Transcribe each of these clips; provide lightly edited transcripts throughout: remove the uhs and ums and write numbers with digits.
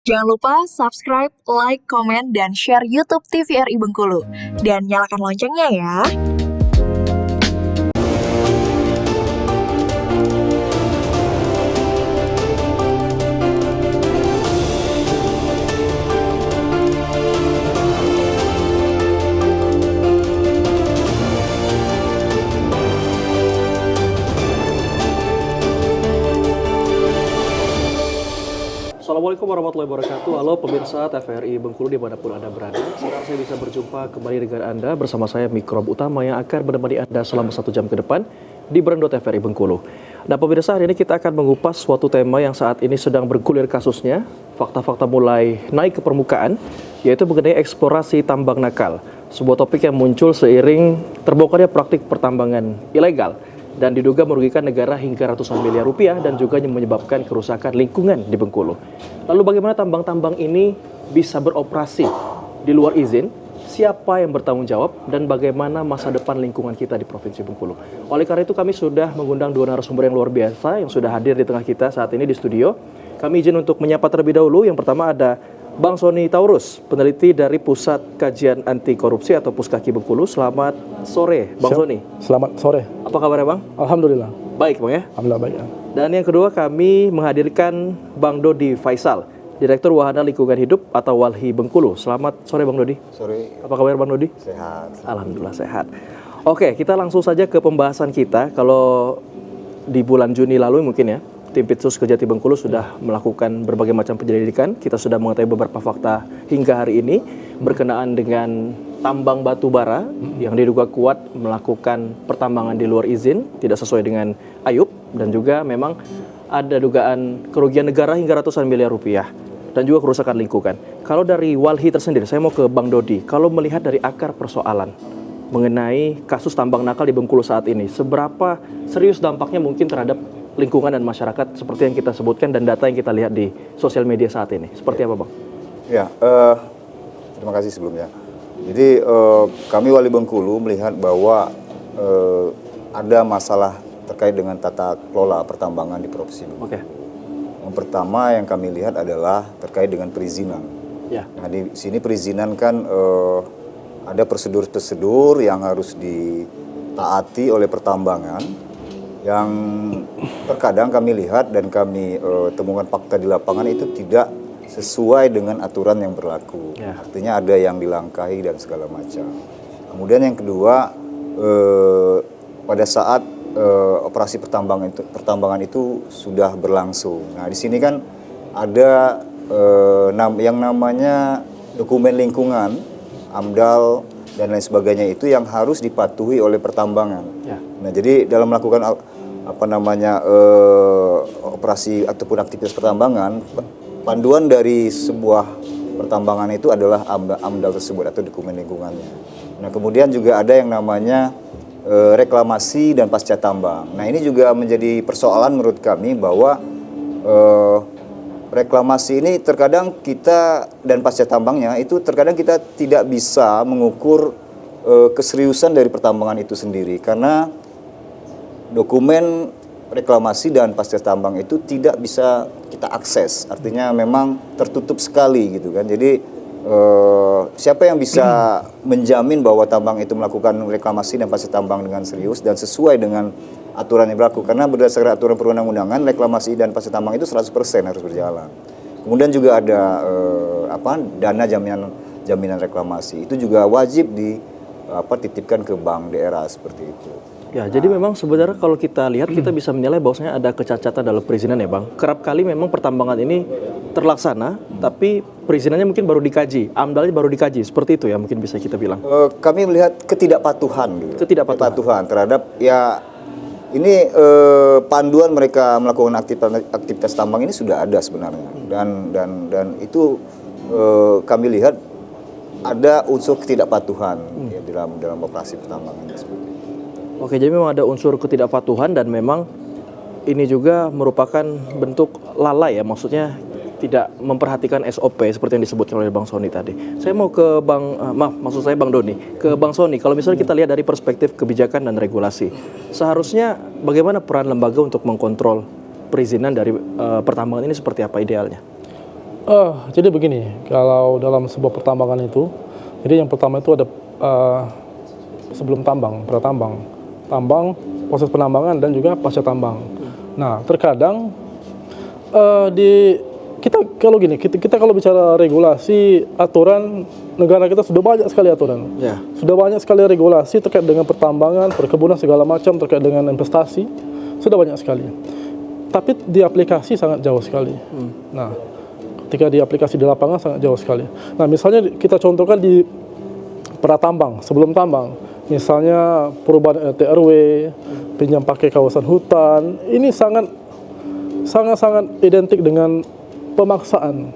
Jangan lupa subscribe, like, komen, dan share YouTube TVRI Bengkulu. Dan nyalakan loncengnya ya. Assalamualaikum warahmatullahi wabarakatuh. Halo pemirsa TVRI Bengkulu dimanapun Anda berada. Sekarang saya bisa berjumpa kembali dengan Anda bersama saya Mikrob Utama yang akan menemani Anda selama 1 jam ke depan di Berendo TVRI Bengkulu. Nah pemirsa, hari ini kita akan mengupas suatu tema yang saat ini sedang bergulir kasusnya. Fakta-fakta mulai naik ke permukaan, yaitu mengenai eksplorasi tambang nakal. Sebuah topik yang muncul seiring terbongkarnya praktik pertambangan ilegal dan diduga merugikan negara hingga ratusan miliar rupiah dan juga menyebabkan kerusakan lingkungan di Bengkulu. Lalu bagaimana tambang-tambang ini bisa beroperasi di luar izin? Siapa yang bertanggung jawab dan bagaimana masa depan lingkungan kita di Provinsi Bengkulu? Oleh karena itu kami sudah mengundang 2 narasumber yang luar biasa yang sudah hadir di tengah kita saat ini di studio. Kami izin untuk menyapa terlebih dahulu. Yang pertama ada Bang Sony Taurus, peneliti dari Pusat Kajian Anti Korupsi atau Puskaki Bengkulu. Selamat sore, Bang Sony. Selamat sore. Apa kabarnya, Bang? Alhamdulillah. Baik, Bang ya. Alhamdulillah baik. Dan yang kedua kami menghadirkan Bang Dodi Faisal, Direktur Wahana Lingkungan Hidup atau WALHI Bengkulu. Selamat sore, Bang Dodi. Sore. Apa kabar, Bang Dodi? Sehat. Alhamdulillah sehat. Oke, kita langsung saja ke pembahasan kita. Kalau di bulan Juni lalu mungkin ya, Tim Pitsus Kejati Bengkulu sudah melakukan berbagai macam penyelidikan. Kita sudah mengetahui beberapa fakta hingga hari ini berkenaan dengan tambang batu bara yang diduga kuat melakukan pertambangan di luar izin, tidak sesuai dengan AYUP, dan juga memang ada dugaan kerugian negara hingga ratusan miliar rupiah dan juga kerusakan lingkungan. Kalau dari WALHI tersendiri, saya mau ke Bang Dodi. Kalau melihat dari akar persoalan mengenai kasus tambang nakal di Bengkulu saat ini, seberapa serius dampaknya mungkin terhadap lingkungan dan masyarakat seperti yang kita sebutkan dan data yang kita lihat di sosial media saat ini? Seperti apa, Bang? Ya, terima kasih sebelumnya. Jadi kami Wali Bengkulu melihat bahwa ada masalah terkait dengan tata kelola pertambangan di Provinsi Bengkulu. Oke. Yang pertama yang kami lihat adalah terkait dengan perizinan. Ya. Nah di sini perizinan kan ada prosedur-prosedur yang harus ditaati oleh pertambangan, yang terkadang kami lihat dan kami temukan fakta di lapangan itu tidak sesuai dengan aturan yang berlaku. Ya. Artinya ada yang dilangkahi dan segala macam. Kemudian yang kedua, pada saat operasi pertambangan itu sudah berlangsung. Nah di sini kan ada yang namanya dokumen lingkungan, AMDAL dan lain sebagainya itu yang harus dipatuhi oleh pertambangan. Ya. Nah jadi dalam melakukan operasi ataupun aktivitas pertambangan, panduan dari sebuah pertambangan itu adalah AMDAL tersebut atau dokumen lingkungannya. Nah kemudian juga ada yang namanya reklamasi dan pasca tambang. Nah ini juga menjadi persoalan menurut kami bahwa reklamasi ini terkadang kita dan pasca tambangnya itu terkadang kita tidak bisa mengukur keseriusan dari pertambangan itu sendiri karena dokumen reklamasi dan pasca tambang itu tidak bisa kita akses, artinya memang tertutup sekali gitu kan. Jadi siapa yang bisa menjamin bahwa tambang itu melakukan reklamasi dan pasca tambang dengan serius dan sesuai dengan aturan yang berlaku? Karena berdasarkan aturan perundang-undangan reklamasi dan pasca tambang itu 100% harus berjalan. Kemudian juga ada dana jaminan reklamasi itu juga wajib dititipkan ke bank daerah seperti itu. Ya, jadi memang sebenarnya kalau kita lihat kita bisa menilai bahwasanya ada kecacatan dalam perizinan ya, Bang. Kerap kali memang pertambangan ini terlaksana, tapi perizinannya mungkin baru dikaji, AMDALnya baru dikaji, seperti itu ya mungkin bisa kita bilang. Kami melihat ketidakpatuhan gitu. Ketidakpatuhan terhadap ya ini panduan mereka melakukan aktivitas tambang ini sudah ada sebenarnya dan itu kami lihat ada unsur ketidakpatuhan ya, dalam operasi pertambangan tersebut. Oke, jadi memang ada unsur ketidakpatuhan dan memang ini juga merupakan bentuk lalai ya, maksudnya tidak memperhatikan SOP seperti yang disebutkan oleh Bang Sony tadi. Saya mau ke maksud saya Bang Doni, ke Bang Sony. Kalau misalnya kita lihat dari perspektif kebijakan dan regulasi, seharusnya bagaimana peran lembaga untuk mengkontrol perizinan dari pertambangan ini seperti apa idealnya? Jadi begini, kalau dalam sebuah pertambangan itu, jadi yang pertama itu ada sebelum tambang, pratambang, tambang, proses penambangan dan juga pasca tambang. Nah, terkadang di kita kalau gini, kita kalau bicara regulasi, aturan, negara kita sudah banyak sekali aturan. Ya. Sudah banyak sekali regulasi terkait dengan pertambangan, perkebunan segala macam, terkait dengan investasi, sudah banyak sekali. Tapi di aplikasi sangat jauh sekali. Nah, ketika di aplikasi di lapangan sangat jauh sekali. Nah, misalnya kita contohkan di pratambang, sebelum tambang, misalnya perubahan RT/RW, pinjam pakai kawasan hutan, ini sangat identik dengan pemaksaan.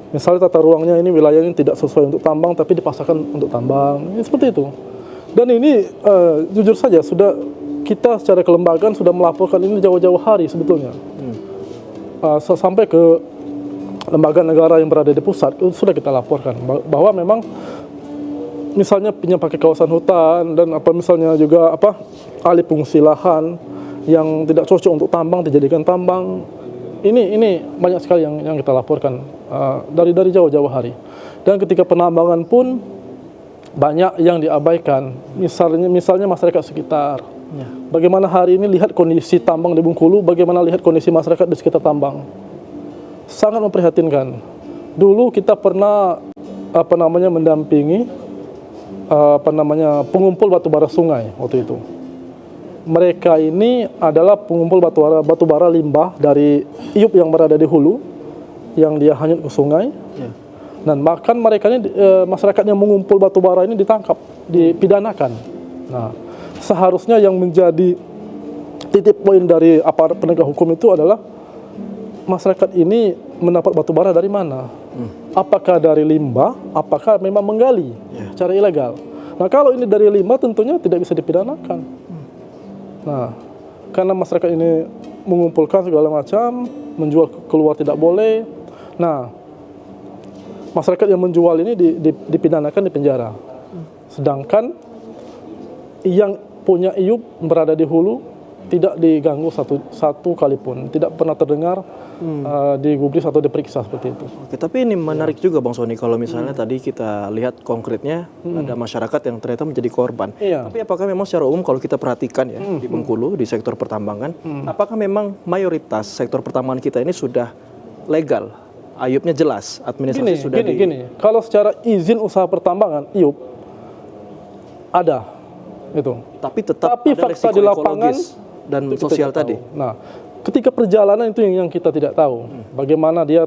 Misalnya tata ruangnya ini wilayahnya tidak sesuai untuk tambang, tapi dipaksakan untuk tambang, ini seperti itu. Dan ini jujur saja kita secara kelembagaan sudah melaporkan ini jauh-jauh hari sebetulnya. Sampai ke lembaga negara yang berada di pusat sudah kita laporkan bahwa memang misalnya pinjam pakai kawasan hutan dan misalnya juga alih fungsi lahan yang tidak cocok untuk tambang dijadikan tambang. Ini banyak sekali yang kita laporkan dari jauh-jauh hari. Dan ketika penambangan pun banyak yang diabaikan. Misalnya masyarakat sekitar. Bagaimana hari ini lihat kondisi tambang di Bengkulu, bagaimana lihat kondisi masyarakat di sekitar tambang. Sangat memprihatinkan. Dulu kita pernah mendampingi pengumpul batubara sungai waktu itu. Mereka ini adalah pengumpul batubara limbah dari iup yang berada di hulu yang dia hanyut ke sungai. Dan bahkan mereka ini masyarakat yang mengumpul batubara ini ditangkap, dipidanakan. Nah, seharusnya yang menjadi titik poin dari aparat penegak hukum itu adalah masyarakat ini mendapat batubara dari mana? Apakah dari limbah? Apakah memang menggali secara ilegal? Nah, kalau ini dari limbah tentunya tidak bisa dipidanakan. Nah, karena masyarakat ini mengumpulkan segala macam, menjual keluar tidak boleh. Nah, masyarakat yang menjual ini dipidanakan di penjara. Sedangkan yang punya iup berada di hulu tidak diganggu satu kali pun, tidak pernah terdengar digubris atau diperiksa seperti itu. Oke, tapi ini menarik juga Bang Sony kalau misalnya tadi kita lihat konkretnya ada masyarakat yang ternyata menjadi korban. Tapi apakah memang secara umum kalau kita perhatikan ya di Bengkulu di sektor pertambangan, apakah memang mayoritas sektor pertambangan kita ini sudah legal? IUP-nya jelas, administrasi sudah gini. Kalau secara izin usaha pertambangan IUP ada itu. Tapi tetap ada fakta resiko di lapangan dan sosial tadi. Nah, ketika perjalanan itu yang kita tidak tahu. Bagaimana dia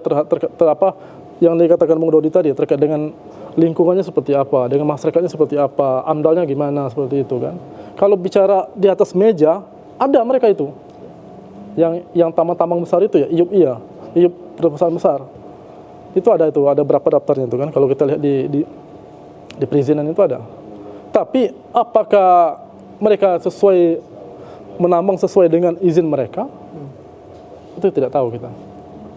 yang dikatakan Bung Dodi tadi terkait dengan lingkungannya seperti apa, dengan masyarakatnya seperti apa, amdalnya gimana seperti itu kan. Kalau bicara di atas meja ada mereka itu. Yang tambang-tambang besar itu ya, IUP perusahaan besar. Itu ada berapa daftarnya itu kan. Kalau kita lihat di perizinan itu ada. Tapi apakah mereka menambang sesuai dengan izin mereka? Itu tidak tahu kita.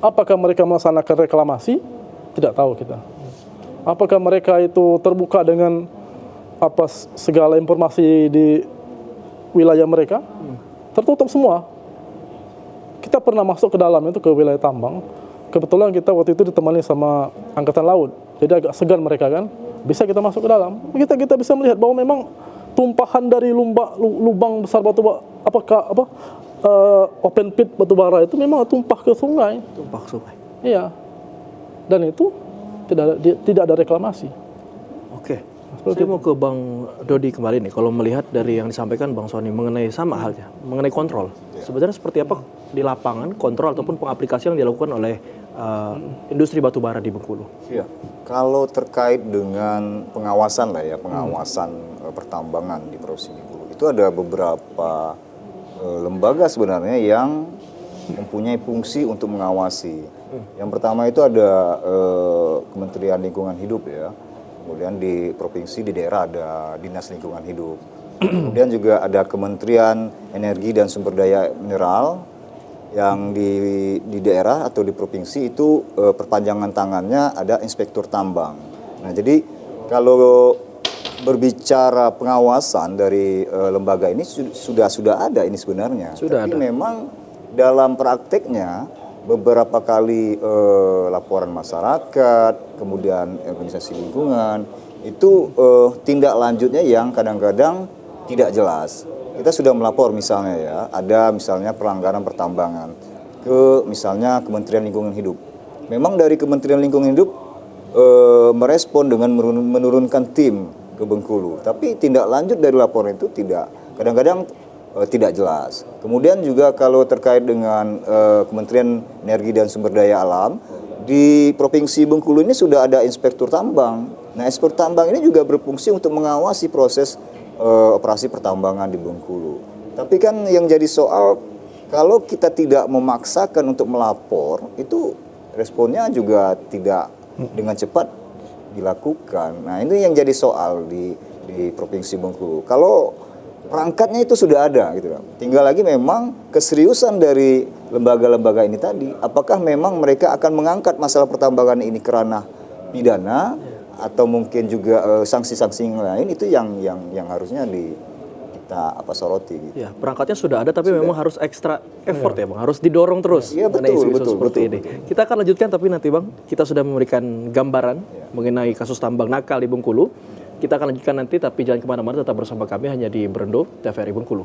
Apakah mereka melaksanakan reklamasi? Tidak tahu kita. Apakah mereka itu terbuka dengan segala informasi di wilayah mereka? Tertutup semua. Kita pernah masuk ke dalam itu ke wilayah tambang. Kebetulan kita waktu itu ditemani sama Angkatan Laut. Jadi agak segan mereka kan. Bisa kita masuk ke dalam. Kita bisa melihat bahwa memang tumpahan dari lubang besar open pit batubara itu memang tumpah ke sungai. Tumpah ke sungai. Iya. Dan itu tidak ada reklamasi. Oke. Saya mau ke Bang Dodi kembali nih. Kalau melihat dari yang disampaikan Bang Sony mengenai sama halnya, mengenai kontrol. Sebenarnya seperti apa di lapangan kontrol ataupun pengaplikasian yang dilakukan oleh industri batubara di Bengkulu? Iya. Kalau terkait dengan pengawasan pertambangan di Provinsi Bengkulu, itu ada beberapa lembaga sebenarnya yang mempunyai fungsi untuk mengawasi. Yang pertama itu ada Kementerian Lingkungan Hidup ya. Kemudian di provinsi, di daerah ada Dinas Lingkungan Hidup. Kemudian juga ada Kementerian Energi dan Sumber Daya Mineral yang di daerah atau di provinsi itu perpanjangan tangannya ada Inspektur Tambang. Nah, jadi kalau berbicara pengawasan dari lembaga ini sudah ada ini sebenarnya. Tapi memang dalam prakteknya beberapa kali laporan masyarakat, kemudian organisasi lingkungan, itu tindak lanjutnya yang kadang-kadang tidak jelas. Kita sudah melapor misalnya ya, ada misalnya pelanggaran pertambangan ke misalnya Kementerian Lingkungan Hidup. Memang dari Kementerian Lingkungan Hidup merespon dengan menurunkan tim ke Bengkulu, tapi tindak lanjut dari laporan itu kadang-kadang tidak jelas. Kemudian juga kalau terkait dengan Kementerian Energi dan Sumber Daya Alam, di Provinsi Bengkulu ini sudah ada inspektur tambang. Nah, inspektur tambang ini juga berfungsi untuk mengawasi proses operasi pertambangan di Bengkulu. Tapi kan yang jadi soal, kalau kita tidak memaksakan untuk melapor, itu responnya juga tidak dengan cepat dilakukan. Nah, ini yang jadi soal di Provinsi Bengkulu. Kalau perangkatnya itu sudah ada gitu loh. Tinggal lagi memang keseriusan dari lembaga-lembaga ini tadi, apakah memang mereka akan mengangkat masalah pertambangan ini ke ranah pidana atau mungkin juga sanksi-sanksi yang lain, itu yang harusnya kita soroti gitu. Ya, perangkatnya sudah ada tapi memang harus ekstra effort ya Bang, harus didorong terus. Iya, mengenai betul, isu-isu betul, seperti betul, ini. Kita akan lanjutkan tapi nanti Bang, kita sudah memberikan gambaran mengenai kasus tambang nakal di Bengkulu. Kita akan lanjutkan nanti, tapi jangan kemana-mana, tetap bersama kami hanya di Berendo TVRI Bengkulu.